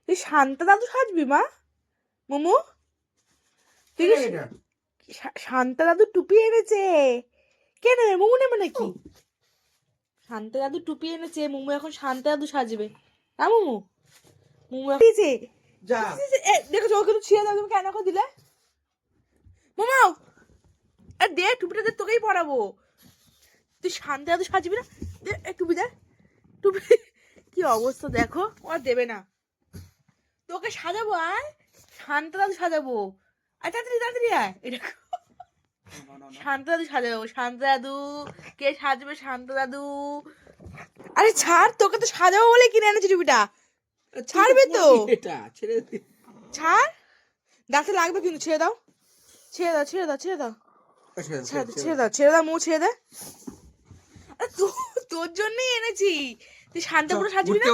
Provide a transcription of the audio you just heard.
তুই শান্তা দাদু সাজবি মা? মোমো তুই শান্তা দাদু টুপি এনেছে। কে নেবে? মোমো নেবে নাকি? শান্তা দাদু টুপি এনেছে, মোমো এখন শান্তা দাদু সাজবে। না মোমো, মোমো দিয়েছে। দেখো ওকে তো ছিঁড়ে দাও, তুমি কেন করে দিলে? মোমো দে টুপিটা, দে, তোকেই পরাবো। তুই শান্তা দাদু সাজবি না? দে টুপি, দে টুপি। কি অবস্থা দেখো, ও আর দেবে না। তোকে সাজাবো, আয় শান্তা দাদু সাজাবো। আয় তাড়াতাড়ি তাড়াতাড়ি আয়। এটা শান্তা দাদু সাজাবো। শান্তা দাদু কে সাজবে? শান্তা দাদু। আরে ছাড়, তোকে তো সাজাবো বলে কিনে এনেছি টুপিটা। ছাড়বে তো? ছাড়, দাঁতে লাগবে কিন্তু। ছেড়ে দাও, ছেড়ে দাও, ছেড়ে দাও, ছেড়ে দাও, ছেড়ে দাও, ছেড়ে দাও, মুখ ছেড়ে দে। তোর জন্যই এনেছি। তুই শান্তাপুরে সাজবি না?